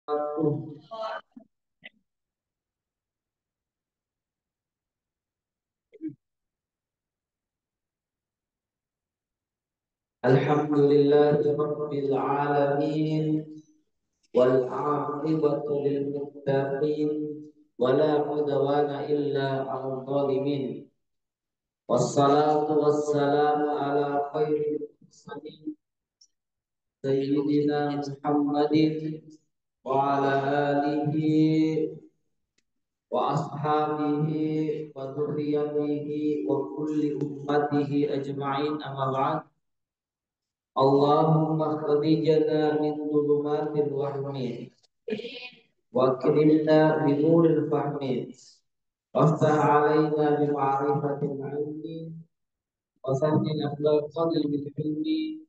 Alhamdulillahi Rabbil Alamin wal aqibatu lil muttaqin wala udwana illa 'alal zalimin wassalatu wassalamu ala khairil mursalin sayyidina Muhammadin wa ala alihi wa ashabihi wa dzurriyyatihi wa kulli ummatihi ajma'in amma ba'd. Allahumma khrijna min dhulumatil wahmi wa akrimna bi nuril fahmi waftah alaina bi ma'rifatil ilmi wa sahhil akhlaqal bil hilmi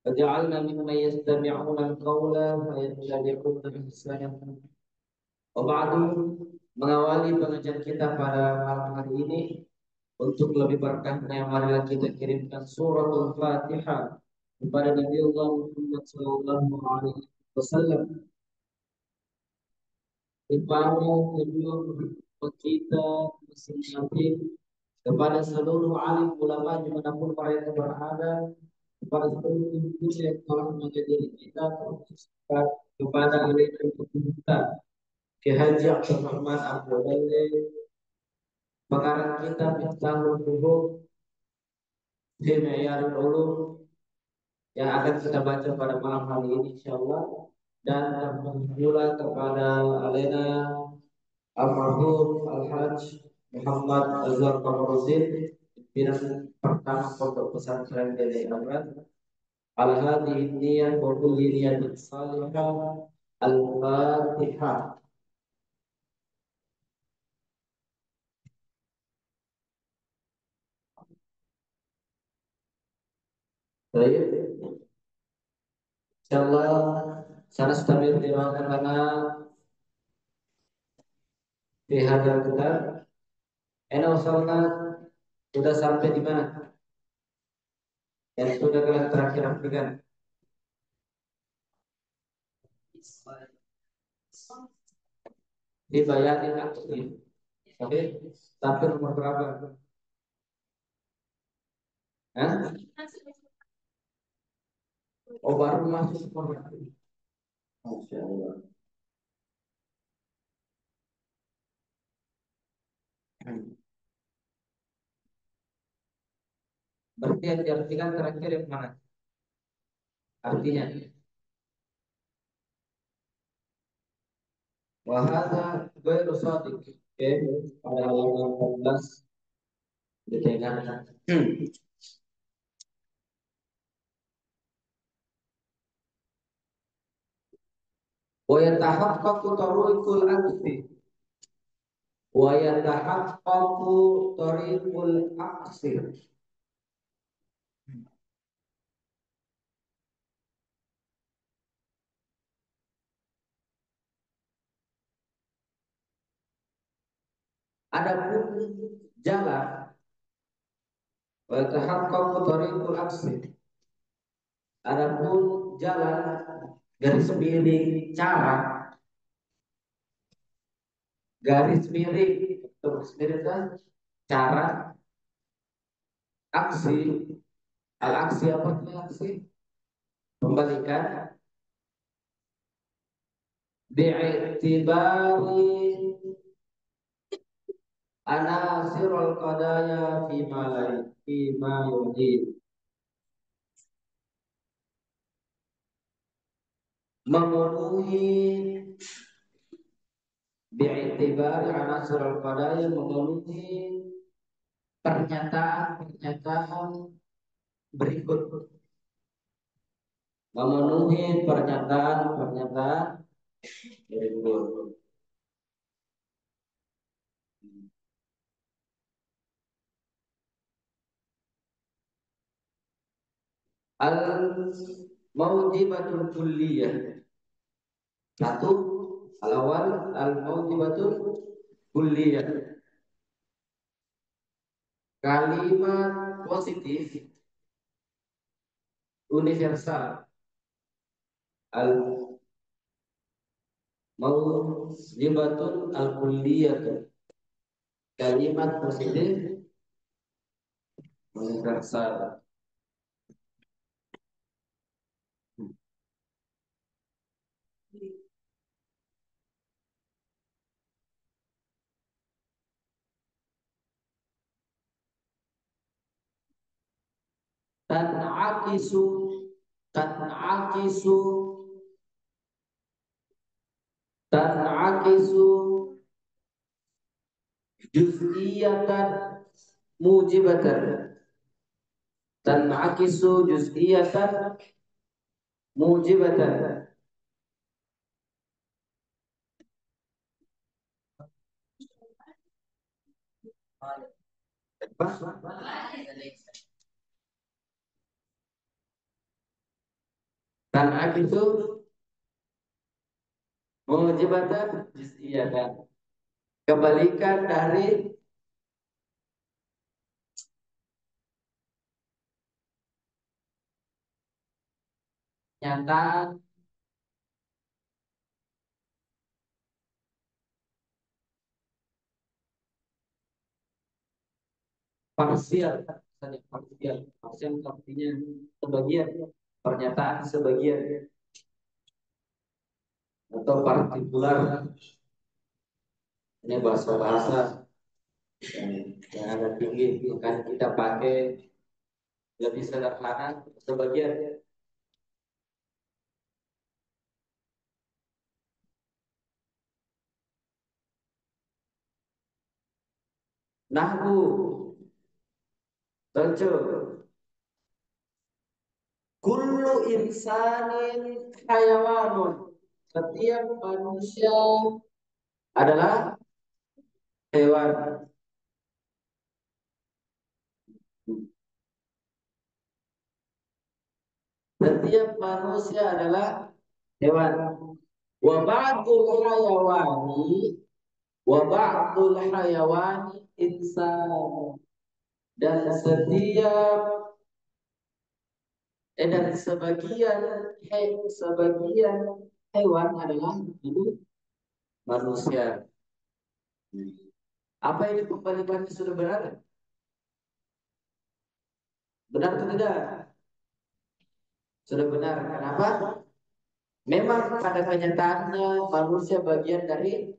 waj'alna mimman yastami'una al-qawla fayattabi'una ahsana. Wa ba'du, mengawali pengajian kita pada malam hari ini, untuk lebih berkahnya marilah kita kirimkan suratul Fatihah kepada Nabi Allah Muhammad sallallahu alaihi wasallam. Kepada kedua kita masing-masing, kepada seluruh alim ulama dimanapun mereka berada, kepada seluruh ibu yang telah menjadi kita, kepada alim kita Ki Haji Abdurrahman Abu Dalil, pengarang kitab Miftahul Fuhum fi Ma'yarul Ulum, yang akan kita baca pada malam hari ini insyaallah, dan pula kepada alena almarhum Al-Hajj Muhammad Azhar Kamarudin, pimpinan pertama Pondok Pesantren Deli Amran. Al-Hadi Niyah wa kulli niyatin salihah. Al-Fatihah. Baik, insyaallah sana stabil di mana di hadal kita. Ena usulna sudah sampai di mana? Yang sudah kelas terakhir kan? Dibayarin aksi. Oke, tapi nomor berapa? Hah? Oh, baru masuk sekolah. Masya Allah. Berarti yang diartikan terakhir yang mana? Artinya, wahada ghairu shadiq. Oke, pada halaman 14 ditengahan. Wa yatahaqqaqu tariqul aksi. Wa yatahaqqaqu tariqul aksi. Adapun jalan, wa yatahaqqaqu tariqul aksi. Adapun jalan, garis miring cara, garis miring, garis miring kan cara, aksi, al aksi apa itu aksi? Kembalikan bi'itibari anasirul qadaya fi malai fi ma yujib, memenuhi bi'itibari anasirul qadaya, memenuhi pernyataan-pernyataan berikut, memenuhi pernyataan-pernyataan berikut. Al maujibatul kulliyah. Satu, al awal al maujibatul kulliyah. Kalimat positif universal. Al Maujibatun al-kulliyatun. Kalimat positif universal. Tan'akisu tan'akisu tan'akisu juz'iyatan mujibatan. Tan'akisu juz'iyatan mujibatan. Tan'akisu mujibatan juz'iyatan. Kebalikan dari nyataan parsial. Parsial, parsial artinya sebagian, pernyataan sebagian, atau partikular. Ini bahasa-bahasa yang agak tinggi, bukan kita pakai lebih sederhana sebagian. Nahwu, contoh, kullu insanin hayawanun. Setiap manusia adalah hewan. Setiap manusia adalah hewan. Wa ba'dul hayawani wa ba'dul hayawani insan. Dan sebagian hewan adalah itu manusia. Apa ini pembalikannya sudah benar? Benar atau tidak? Sudah benar. Kenapa? Memang pada kenyataannya manusia bagian dari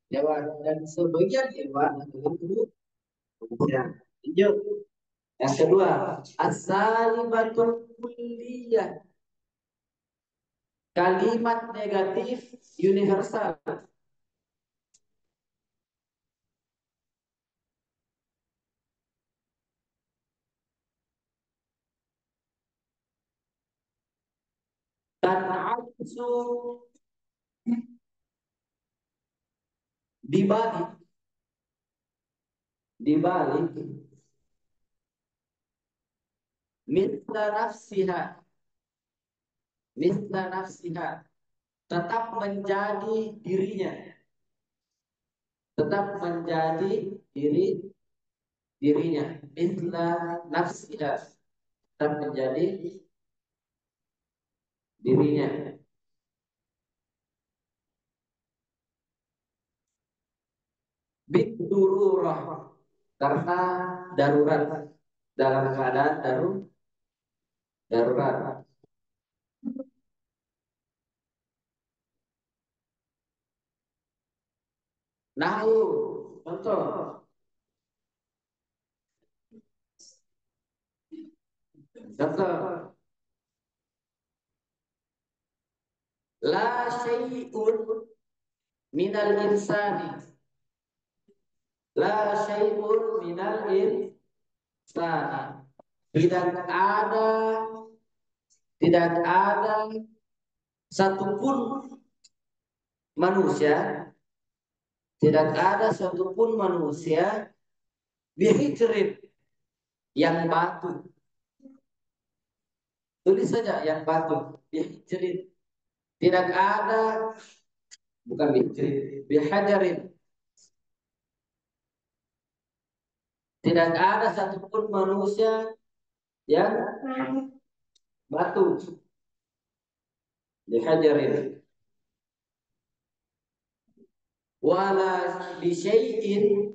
hewan dan sebagian hewan adalah itu manusia. Lanjut. Yang kedua, as-salibatul kulliyah. Kalimat negatif universal. Tan'aksu dibalik dibalik mithla nafsiha mithla nafsiha, tetap menjadi dirinya, tetap menjadi dirinya mithla nafsiha, tetap menjadi dirinya. Bidururah, karena darurat, dalam keadaan darurat. Nahu, contoh, contoh, la syai'un minal insani, la syai'un minal insani. Tidak ada satupun manusia, tidak ada satupun manusia bihijrin, yang batu. Tulis saja yang batu, bihijrin. Tidak ada, bukan bihijrin, bihajarin. Tidak ada satupun manusia yang batu, bihajarin. wala bisyai'in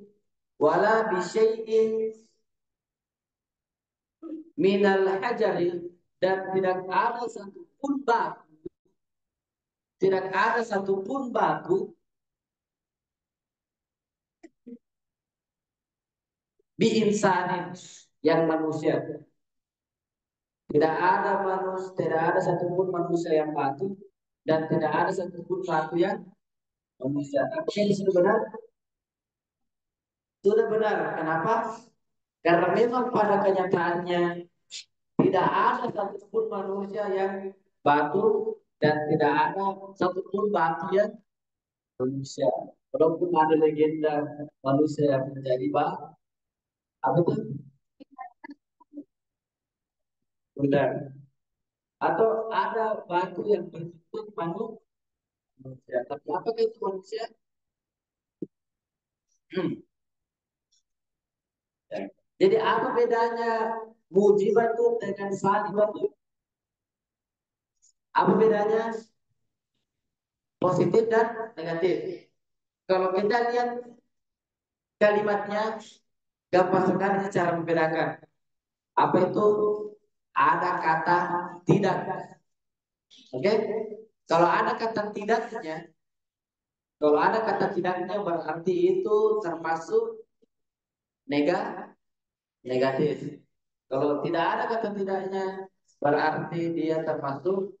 wala bisyai'in minal hajari, dan tidak ada satupun batu biinsanin yang manusia. Tidak ada satupun manusia yang batu, dan tidak ada satupun batu yang manusia. Tapi ini sudah benar? Sudah benar. Kenapa? Karena memang pada kenyataannya tidak ada satupun manusia yang batu, dan tidak ada satupun batu yang manusia. Walaupun ada legenda manusia yang menjadi batu, apa itu? Benar. Atau ada batu yang berbentuk manusia. Tapi apakah itu manusia? Ya. Jadi apa bedanya mujibatu dengan salibatu? Apa bedanya positif dan negatif? Kalau kita lihat kalimatnya, gampang sekali cara membedakan. Apa itu? Ada kata tidak. Oke? Kalau ada kata tidaknya, kalau ada kata tidaknya berarti itu termasuk negatif. Kalau tidak ada kata tidaknya berarti dia termasuk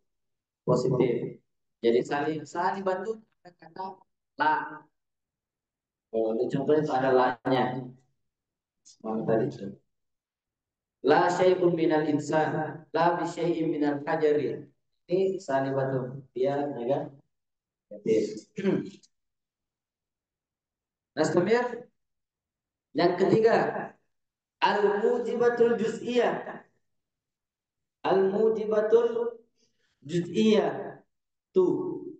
positif. Jadi saling saling bantu ada kata la. Oh, ini contohnya itu ada la-nya. Mana tadi itu? La syai'un minal insan, la bi syai'in minal hajari. Ini saling bantu. Dia negatif. Nah, kemudian yang ketiga, al-mujibatul juz'iyah. Al-mujibatul juz'iyah. Tuh,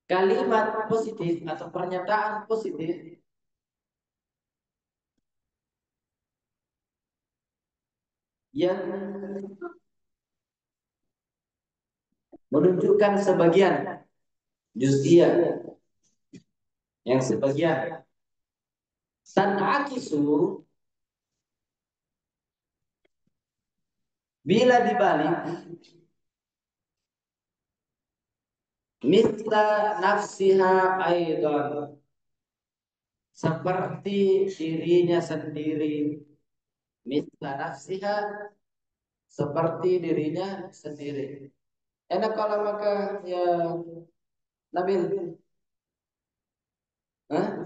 kalimat positif atau pernyataan positif yang menunjukkan sebagian juz'iyah, yang sebagian tan'akisu bila dibalik mithla nafsiha aidan, seperti dirinya sendiri. Mithla nafsiha, seperti dirinya sendiri. Enak kalau maka ya Nabil, hah?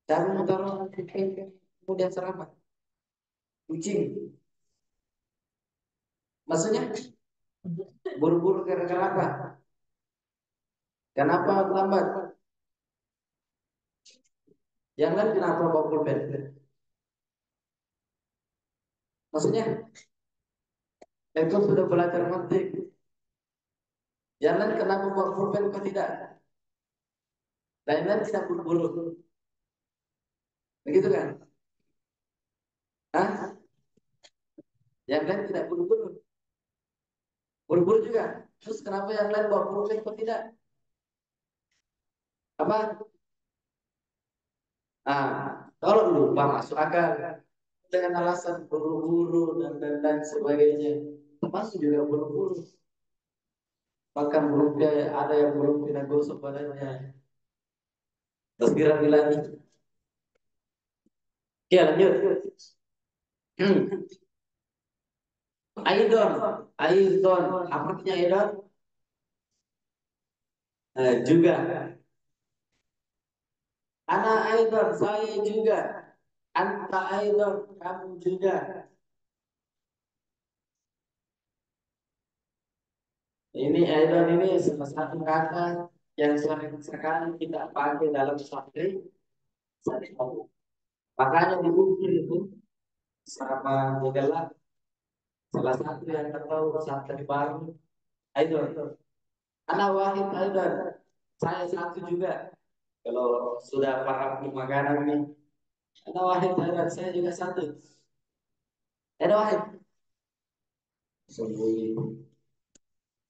Cara taruh kemudian serapat kucing. Maksudnya buru-buru gara-gara apa? Kenapa lambat? Jangan kenapa bawa pulpen? Maksudnya, engkau sudah belajar mantik. Jangan kenapa bawa pulpen kau tidak? Lain-lain tidak buru-buru. Begitu kan? Hah? Yang lain tidak buru-buru. Buru-buru juga. Terus kenapa yang lain bawa pulpen kau tidak? Apa? Kalau lupa masuk akal dengan alasan buru-buru dan sebagainya. Termasuk juga buru-buru. Bahkan belum ada yang belum kena gosok badannya. Terus bilang lagi. Oke, lanjut. Aidon, Aidon, apa artinya Aidon? Juga. Anak Aidon, saya juga. Anta Aidon, kamu juga. Ini Aidon ini salah satu kata yang sering sekali kita pakai dalam santri. Makanya di buku itu sama adalah salah satu yang tahu santri baru Aidon. Anak Wahid Aidon, saya satu juga. Kalau sudah paham di makanan nih, ada Wahid Aidon, saya juga satu. Ada Wahid sembunyi,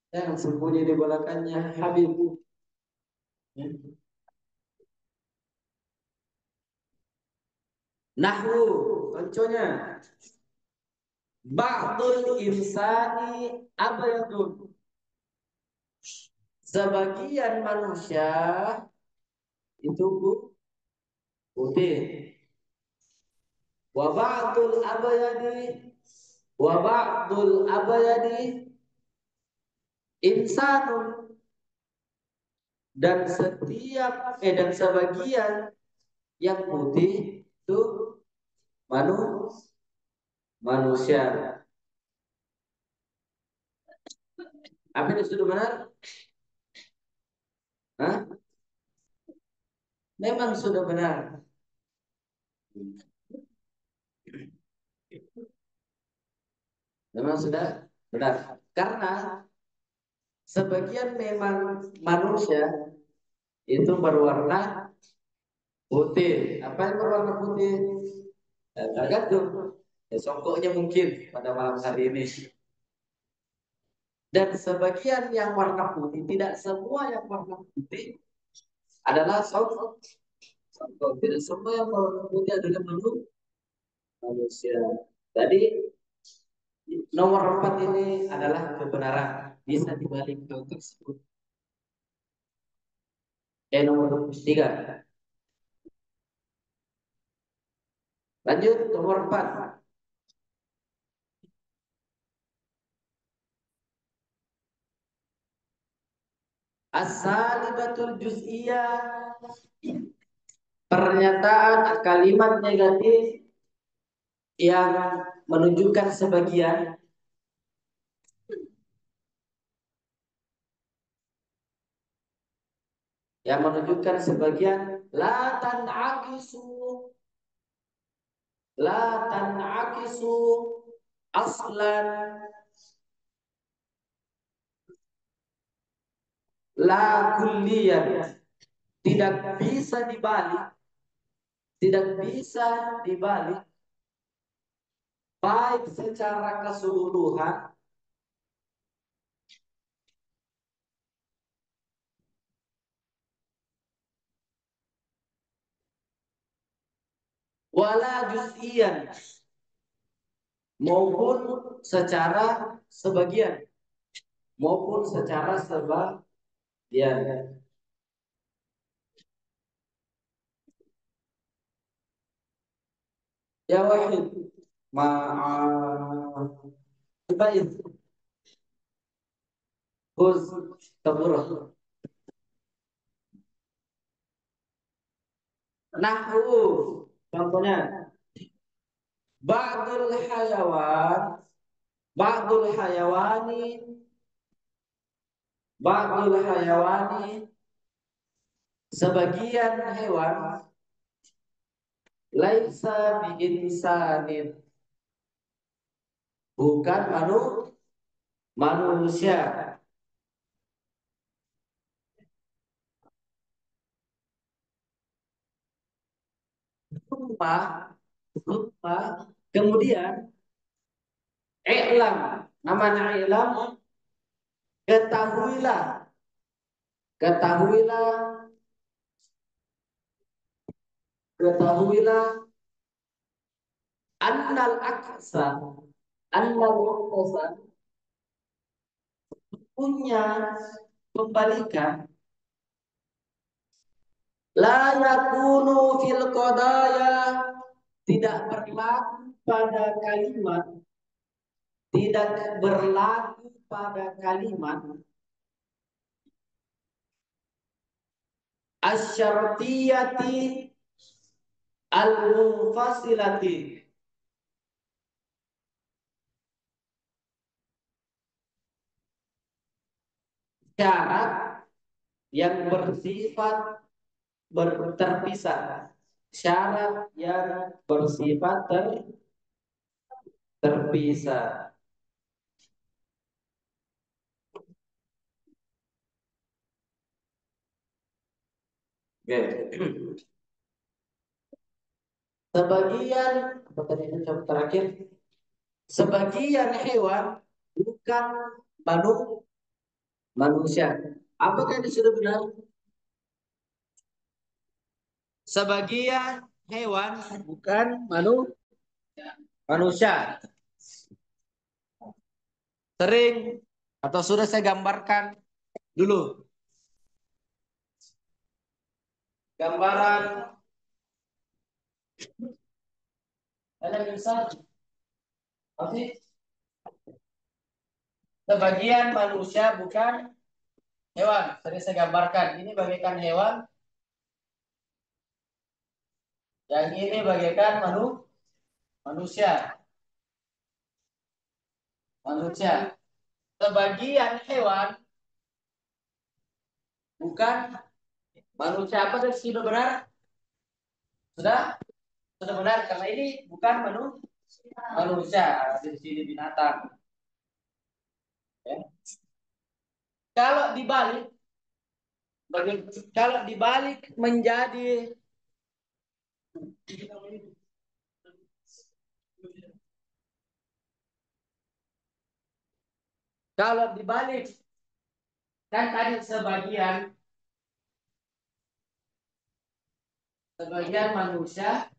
yang sembunyi di belakangnya Habib. Nahwu, contohnya ba'dul insani abyadun. Sebagian manusia itu putih. Wa ba'dul abyadi wa ba'dul abyadi insanun, dan dan sebagian yang putih itu manusia. Apa ini sudah benar? Hah? Memang sudah benar. Memang sudah benar. Karena sebagian memang manusia itu berwarna putih. Apa yang berwarna putih? Tergantung. Ya, songkoknya mungkin pada malam hari ini. Dan sebagian yang warna putih, tidak semua yang warna putih adalah songkok. Tidak semua yang warna putih adalah manusia. Jadi nomor 4 ini adalah kebenaran. Bisa dibalik hal tersebut. Nomor 3. Lanjut nomor 4. As-salibatul juz'iyah. Pernyataan kalimat negatif yang menunjukkan sebagian, la tan'akisu, la tan'akisu aslan, la kulliyan, tidak bisa dibalik, baik secara keseluruhan wala juz'iyan, maupun secara sebagian, ya wahid baik huz taburah. Nahwu, contohnya ba'dul hayawan, ba'dul hayawani, sebagian hewan, laisa bi insanin, bukan manusia. Lupa, kemudian i'lam, namanya i'lam, ketahuilah, ketahuilah, ketahuilah, annal aksa, annal aksa, punya pembalikan, la yakunu fil qadaya, tidak berlaku pada kalimat, tidak berlaku pada kalimat asyartiyati al-munfasilati, syarat yang bersifat terpisah, syarat yang bersifat terpisah. Oke. Sebagian, apa tadi itu terakhir? Sebagian hewan bukan manusia. Apakah ini sudah benar? sebagian hewan bukan manusia. Sering atau sudah saya gambarkan dulu. Gambaran ada misal sebagian manusia bukan hewan. Tadi saya gambarkan ini bagaikan hewan, yang ini bagaikan manusia. Manusia. Sebagian hewan bukan manusia. Apa tadi sudah benar? Sudah benar karena ini bukan manusia. Di sini binatang. Ya. Kalau dibalik, kalau dibalik menjadi kalau dibalik kan tadi sebagian manusia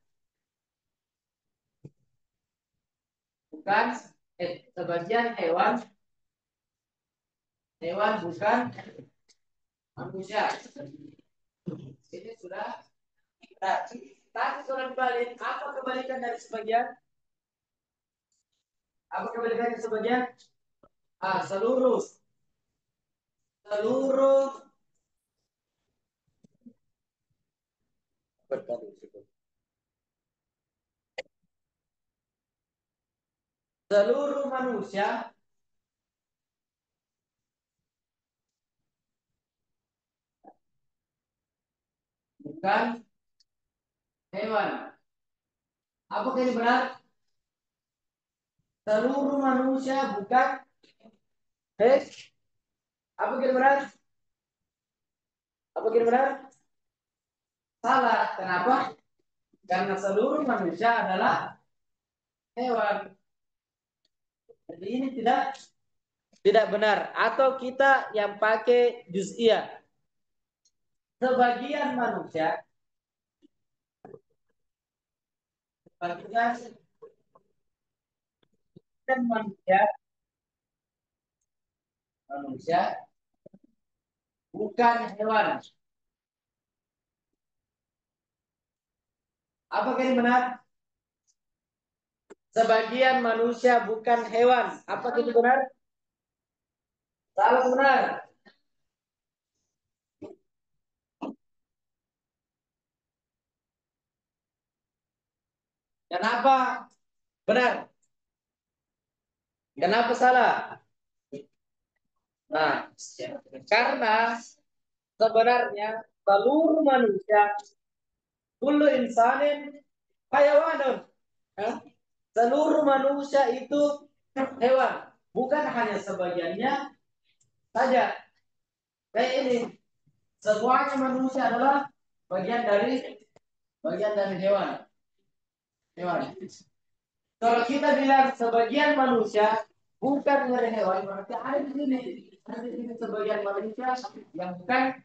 bukan sebagian hewan bukan manusia. Ini sudah tadi sudah dibalik. Apa kebalikan dari sebagian? Apa kebalikan dari sebagian? Seluruh seluruh manusia bukan hewan. Apakah ini benar? Seluruh manusia bukan hewan. Apakah ini benar? Apakah ini benar? Salah. Kenapa? Karena seluruh manusia adalah hewan. Jadi ini tidak benar. Atau kita yang pakai juz'iyah. Sebagian manusia bukan hewan. Apakah ini benar? Sebagian manusia bukan hewan. Apakah itu benar? Salah benar. Kenapa benar? Kenapa salah? Nah, karena sebenarnya seluruh manusia, kullu insanin hayawanun. Seluruh manusia itu hewan, bukan hanya sebagiannya saja. Kayak ini, semuanya manusia adalah bagian dari hewan. Kalau kita bilang sebagian manusia bukan dari hewan, berarti ada di sini. Ada di sini sebagian manusia yang bukan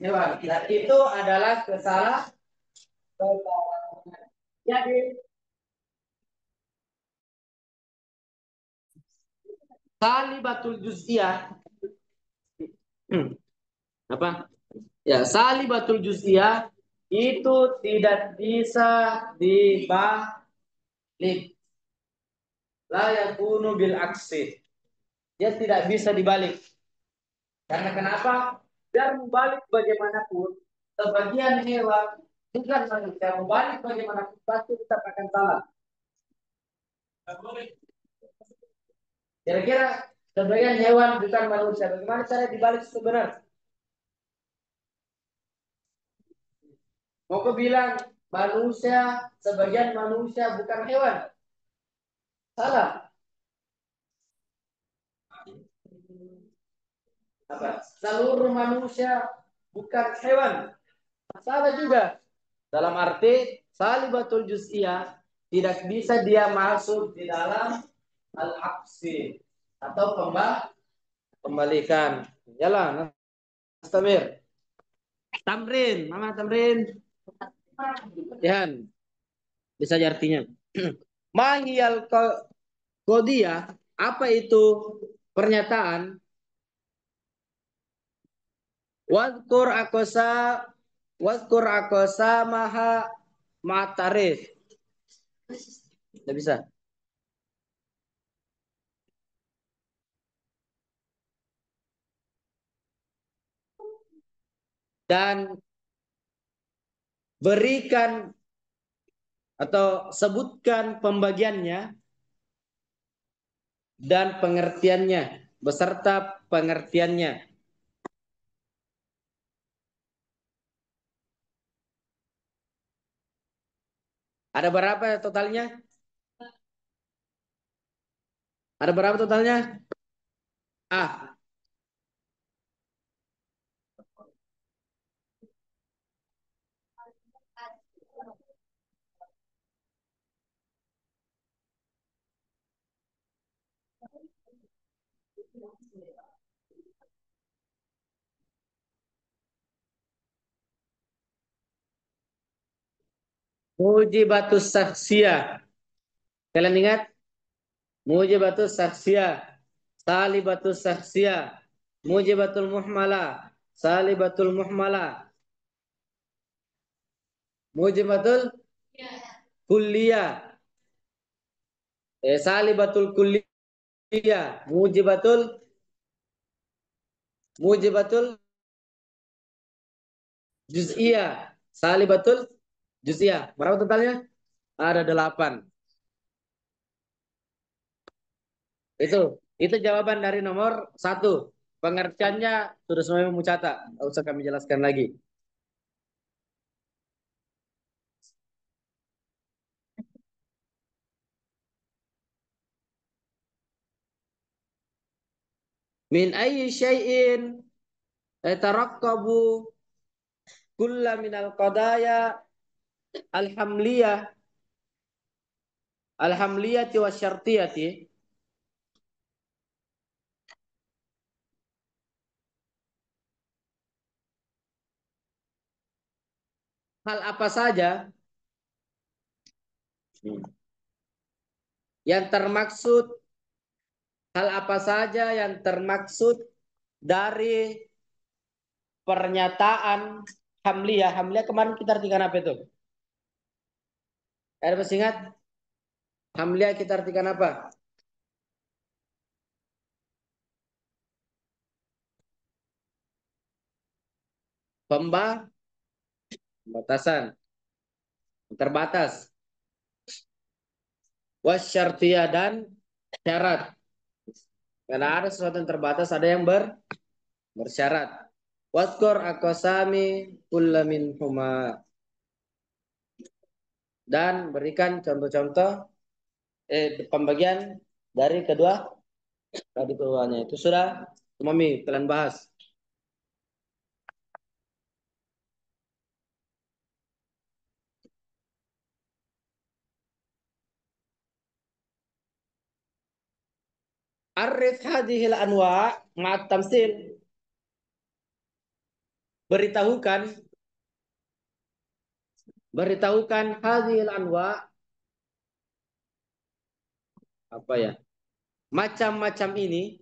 hewan. Dan itu adalah kesalahan. Jadi salibatul juz'iyah apa? Ya, salibatul juz'iyah itu tidak bisa dibalik. La yakunu bil aksi. Dia tidak bisa dibalik. Karena kenapa? Biar membalik bagaimanapun, sebagian hewan bukan manusia, membalik bagaimanapun pasti tetap akan salah. Kira-kira sebagian hewan bukan manusia, bagaimana cara dibalik sebenarnya? Mau ke bilang manusia, sebagian manusia bukan hewan. Salah. Apa? Seluruh manusia bukan hewan. Salah juga. Dalam arti salibatul juz'iyah tidak bisa dia masuk di dalam al-aksi atau pembalikan. Jalan. Nastamir. Tamrin, Mama Tamrin. Ya, bisa aja artinya. Mahiyal kodiyah, apa itu pernyataan? Wadkur akosa, wadkur akosa maha matarif. Tidak bisa. Dan berikan atau sebutkan pembagiannya dan pengertiannya beserta pengertiannya. Ada berapa totalnya? Ada berapa totalnya? Ah, mujibatus saksiyah. Kalian ingat? Mujibatus saksiyah, salibatus saksiyah, mujibatul muhmala, salibatul muhmala, mujibatul kulliyah, salibatul kulliyah, mujibatul juz'iyah, salibatul juz'iyah. Berapa totalnya? Ada 8. Itu jawaban dari nomor 1. Pengertiannya sudah semuanya mencatat. Tidak usah kami jelaskan lagi. Min ayyi syai'in taraqqabu kulla minal qadaya alhamliyah alhamliyati wasyartiyati. Hal apa saja yang termaksud hal apa saja yang termaksud dari pernyataan hamliyah. Hamliyah kemarin kita artikan apa itu? Ada masih ingat? Hamliyah kita artikan apa? Pembatasan, terbatas. Wasyartiyah dan syarat. Karena ada sesuatu yang terbatas, ada yang bersyarat. Wadkur akosami kulla huma. Dan berikan contoh-contoh pembagian dari keduanya. Itu sudah Mami kalian bahas. Arif hadhil anwa ma'at tamsil. Beritahukan beritahukan hadhil anwa apa ya? Macam-macam ini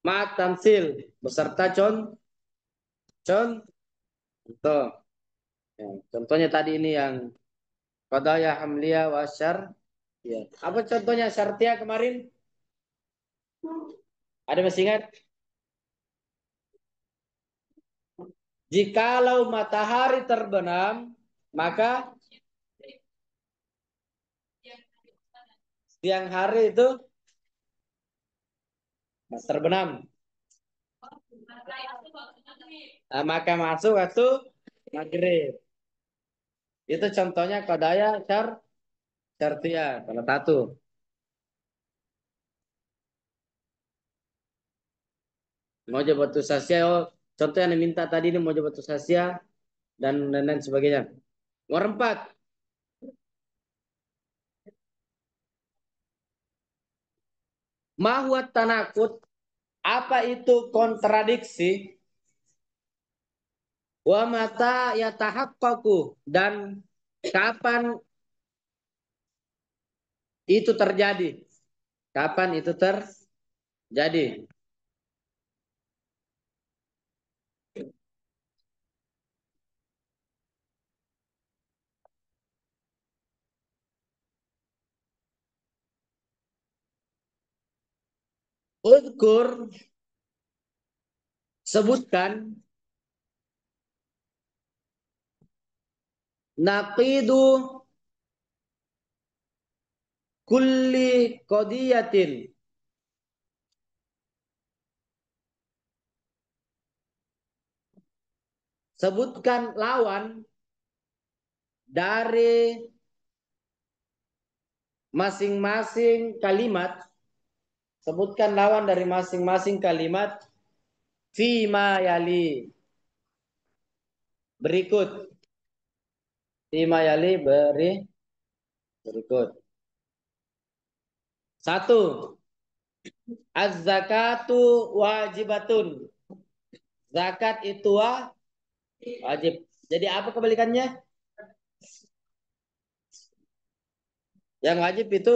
ma'at tamsil beserta contoh. Ya, contohnya tadi ini yang qadaya hamliyah wasyar. Ya. Apa contohnya syartia kemarin? Ada masih ingat? Jikalau matahari terbenam, maka siang hari itu terbenam. Nah, maka masuk waktu maghrib. Itu contohnya kodaya syartia. Salah satu. Mau batu sasya. Oh, contoh yang diminta tadi ini mau batu sasya dan lain sebagainya. Nomor 4. Mahwat tanakut. Apa itu kontradiksi? Wa mata yatahaqqaqu, dan kapan itu terjadi? Kapan itu terjadi? Udkur, sebutkan, naqidu kulli qadiyatin, sebutkan lawan dari masing-masing kalimat, sebutkan lawan dari masing-masing kalimat fima yali, berikut. Fima yali berikut. Satu, az-zakatu wajibatun. Zakat itu wajib. Jadi apa kebalikannya? Yang wajib itu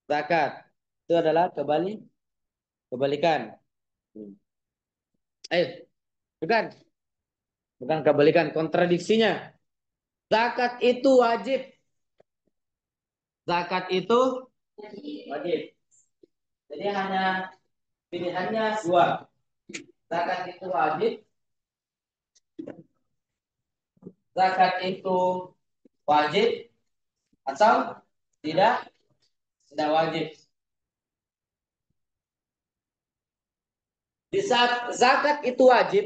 zakat. Itu adalah kebalikan. Ayo, bukan. Bukan kebalikan, kontradiksinya. Zakat itu wajib. Zakat itu wajib. Jadi hanya pilihannya dua. Zakat itu wajib, zakat itu wajib atau tidak tidak wajib. Di saat zakat itu wajib,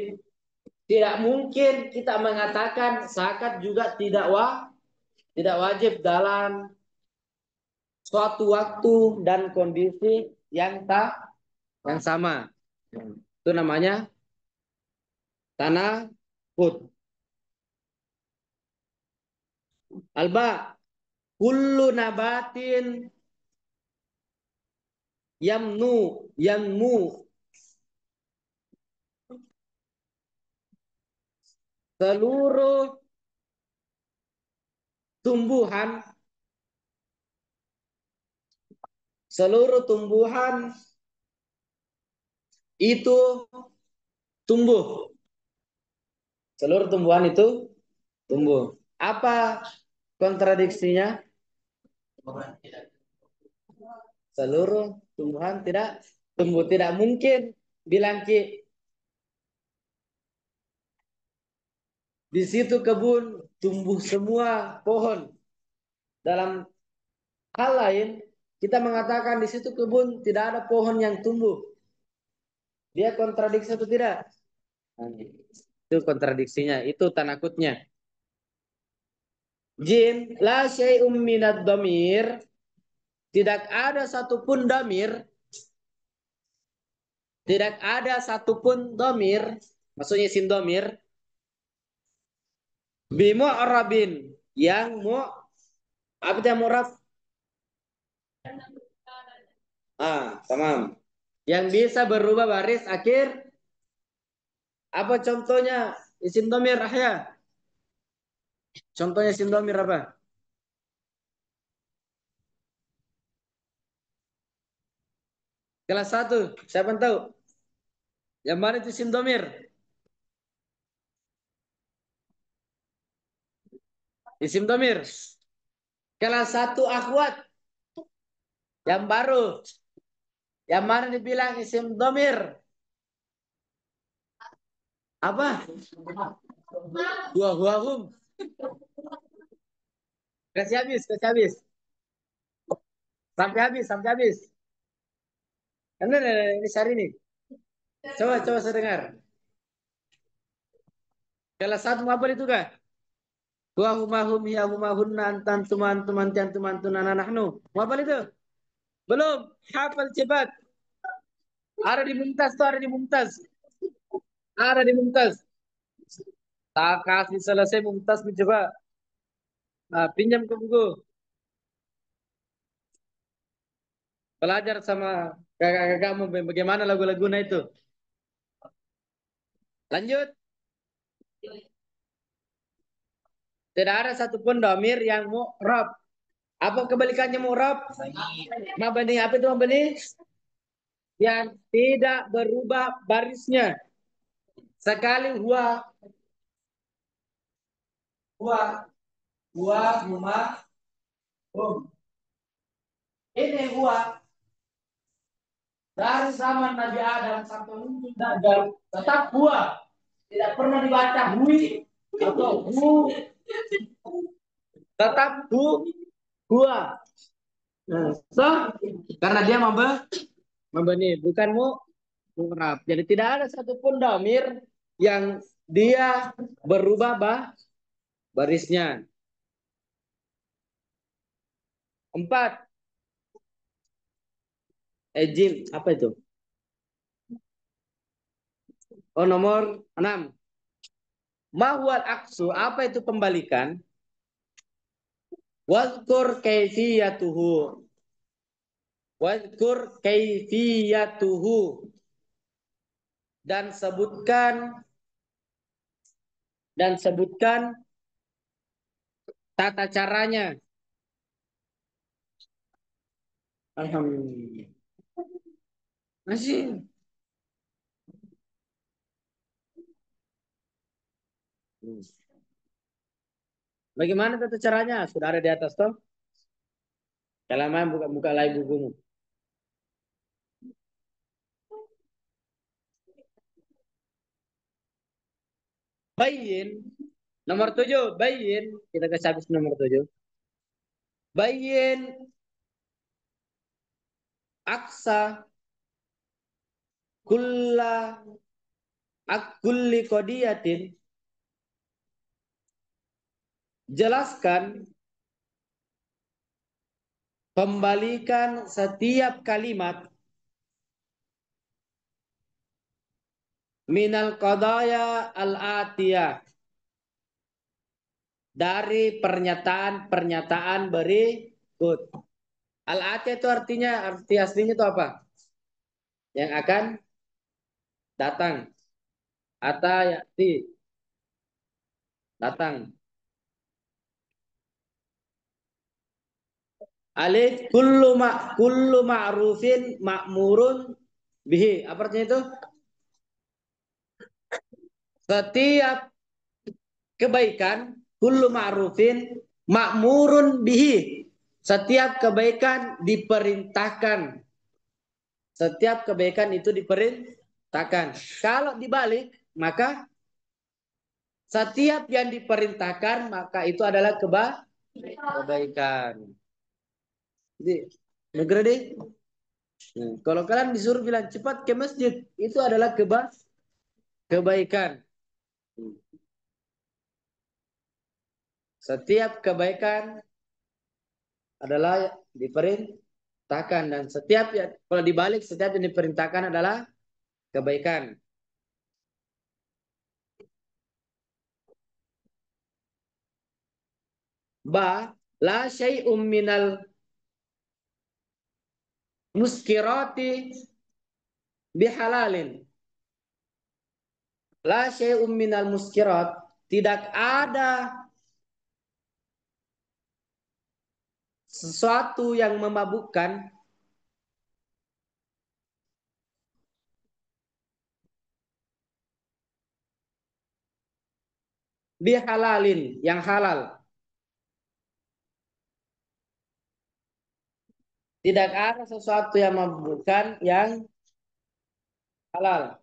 tidak mungkin kita mengatakan zakat juga tidak wajib dalam suatu waktu dan kondisi yang sama. Itu namanya tanah put. Alba, kullu nabatin yamnu, seluruh tumbuhan, seluruh tumbuhan itu tumbuh. Seluruh tumbuhan itu tumbuh. Apa kontradiksinya? Seluruh tumbuhan tidak tumbuh. Tidak mungkin bilang Ki, di situ kebun tumbuh semua pohon. Dalam hal lain, kita mengatakan di situ kebun tidak ada pohon yang tumbuh. Dia kontradiksi atau tidak? Itu kontradiksinya, itu tanakutnya. Jim, la syai'um minad damir, tidak ada satupun damir, tidak ada satupun domir, maksudnya isim domir, bimu'rabin, yang apa itu yang mu'rab? Tamam. Yang bisa berubah baris akhir, apa contohnya isim domir, ya? Contohnya isim domir apa? Kelas 1, siapa yang tahu? Yang mana itu isim domir? Isim domir. Kelas 1 akhwat, yang baru. Yang mana dibilang isim domir? Apa? Hum. Kasih habis, kasih habis. Sampai habis, sampai habis. Ini Sari nih. Coba, coba saya dengar. Kelas 1 apa itu kah? Wa humahum ya humahunna antan tuman tuman tian tuman tunana nahnu. Mau apa itu? Belum. Hafal cepat. Ada di Mumtaz tuh, ada di Mumtaz. Ada di Mumtaz. Tak kasih selesai Mumtaz coba. Nah, pinjam ke buku. Belajar sama kakak-kakakmu bagaimana lagu-lagunya itu. Lanjut. Tidak ada satupun domir yang mu'rab. Apa kebalikannya mu'rab? Mabani. Apa itu mabani? Yang tidak berubah barisnya. Sekali huwa, huma, hum. Ini huwa dari zaman Nabi Adam sampai muncul Dajjal tetap huwa. Tidak pernah dibaca hui atau hu, tetap huwa. Nah, so, karena dia membeni, bukan mu'rab. Jadi tidak ada satupun domir yang dia berubah barisnya. 4. Ejim, apa itu? Oh, nomor 6. Mahwal aksu, apa itu pembalikan? Wadkur kaifiyatuhu. Wadkur kaifiyatuhu. Dan sebutkan tata caranya. Alhamdulillah. Masih. Bagaimana tata caranya? Sudah ada di atas toh? Kalau main buka-buka lagi bukumu. Bayin. Nomor 7. Bayin. Kita kasih habis nomor 7. Bayin. Aksa. Kulla. Kulli kodiyatin. Jelaskan. Kembalikan setiap kalimat. Minal qadaya al-atiyah. Dari pernyataan-pernyataan berikut. Al-atiyah itu arti aslinya itu apa? Yang akan datang. Atayati. Datang. Alif kullu ma'rufin ma'murun bihi. Apa artinya itu? Setiap kebaikan kullu ma'rufin ma'murun bihi. Setiap kebaikan diperintahkan. Setiap kebaikan itu diperintahkan. Kalau dibalik, maka setiap yang diperintahkan maka itu adalah kebaikan. Jadi, negara deh. Nah, kalau kalian disuruh bilang cepat ke masjid, itu adalah kebaikan. Setiap kebaikan adalah diperintahkan dan setiap kalau dibalik setiap yang diperintahkan adalah kebaikan. La syai'um minal muskirati bihalalin. La syai'um minal muskirat, tidak ada sesuatu yang memabukkan bihalalin yang halal. Tidak ada sesuatu yang memabukkan yang halal.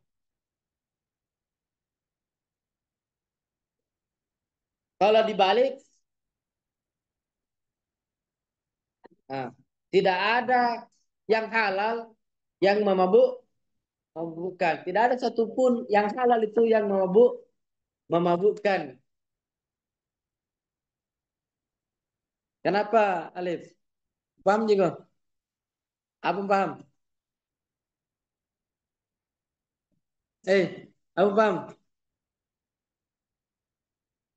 Kalau dibalik, nah, tidak ada yang halal yang memabukkan. Tidak ada satupun yang halal itu yang memabukkan. Kenapa, Alif? Paham juga? Apa paham? Apa paham?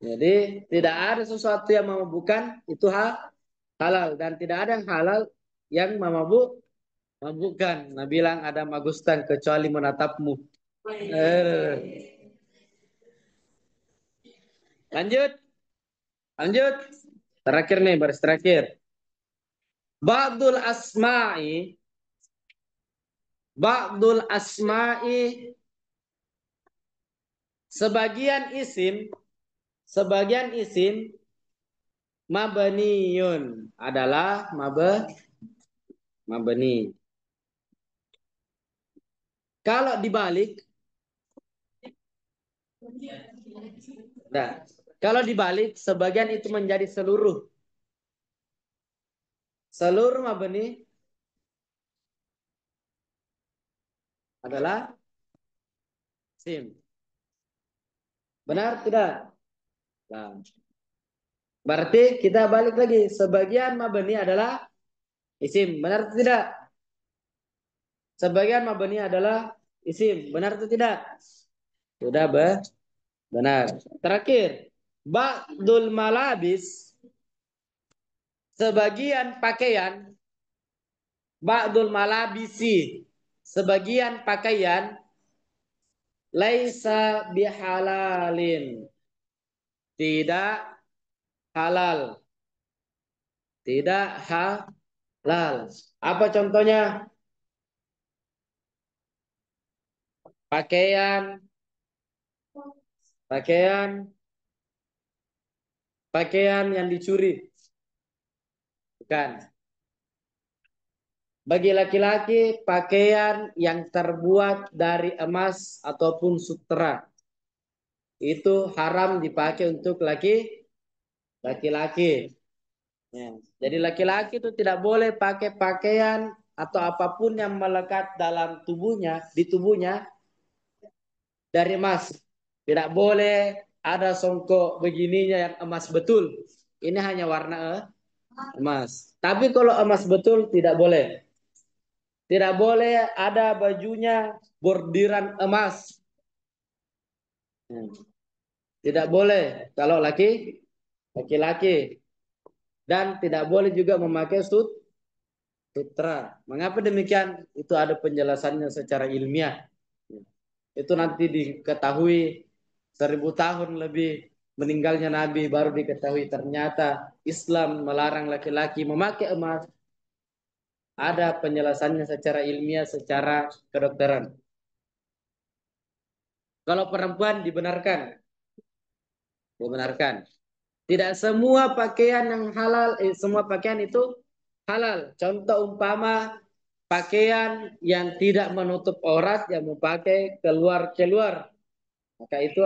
Jadi tidak ada sesuatu yang memabukkan itu halal dan tidak ada yang halal yang memabukkan. Nah bilang ada magustan kecuali menatapmu. Eh. Lanjut. Lanjut. Terakhir nih, baris terakhir. Ba'dul asma'i. Ba'dul asma'i. Sebagian isim mabniyun adalah mabni. Kalau dibalik, nah, kalau dibalik sebagian itu menjadi seluruh. Seluruh mabni adalah isim. Benar tidak? Nah, berarti kita balik lagi. Sebagian mabni adalah isim. Benar atau tidak? Sebagian mabni adalah isim. Benar atau tidak? Sudah benar. Terakhir. Ba'dul malabis. Sebagian pakaian. Ba'dul malabisi. Sebagian pakaian. Laisa bihalalin. Tidak halal. Tidak halal. Apa contohnya? Pakaian, pakaian, pakaian yang dicuri. Bukan. Bagi laki-laki, pakaian yang terbuat dari emas ataupun sutra. Itu haram dipakai untuk laki-laki. Ya. Jadi laki-laki itu tidak boleh pakai pakaian atau apapun yang melekat dalam tubuhnya, di tubuhnya dari emas. Tidak boleh ada songkok begininya yang emas betul. Ini hanya warna emas. Tapi kalau emas betul tidak boleh. Tidak boleh ada bajunya bordiran emas. Tidak boleh kalau laki-laki. Dan tidak boleh juga memakai sutra. Mengapa demikian? Itu ada penjelasannya secara ilmiah. Itu nanti diketahui 1000 tahun lebih meninggalnya Nabi baru diketahui ternyata Islam melarang laki-laki memakai emas. Ada penjelasannya secara ilmiah, secara kedokteran. Kalau perempuan dibenarkan. Tidak semua pakaian yang halal, semua pakaian itu halal. Contoh umpama pakaian yang tidak menutup aurat yang memakai keluar. Maka itu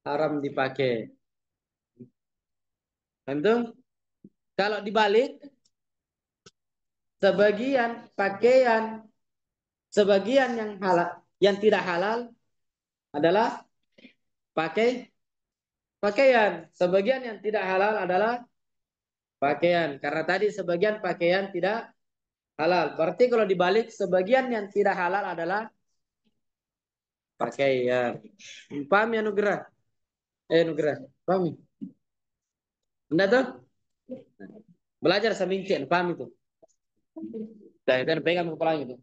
haram dipakai. Tentu kalau dibalik sebagian yang halal, yang tidak halal adalah pakaian. Sebagian yang tidak halal adalah pakaian. Karena tadi sebagian pakaian tidak halal. Berarti kalau dibalik sebagian yang tidak halal adalah pakaian. Paham ya Nugra? Nugra. Paham ya? Enggak tuh? Belajar samincen, paham itu? Dan pegang kepala itu.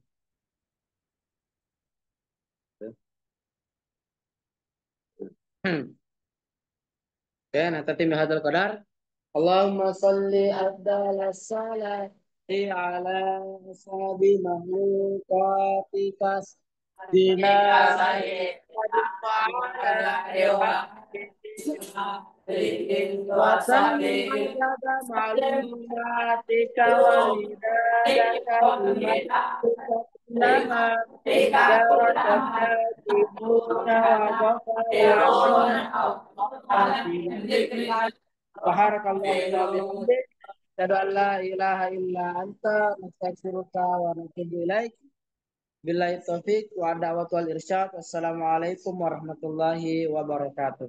Oke, nah tatim hadal qadar. Allahumma salli abdal salati ala sabi mahlukatika dina wa sallim adada ma'lumatika wa midada kalimatika kullama jarataka tibuna wa ghafara Subhanakallahumma wa bihamdik asyhadu an la ilaha illa anta nastaghfiruka wa natubu ilaik. Billahi taufik wa da'watu wal irsyad. Wassalamualaikum warahmatullahi wabarakatuh.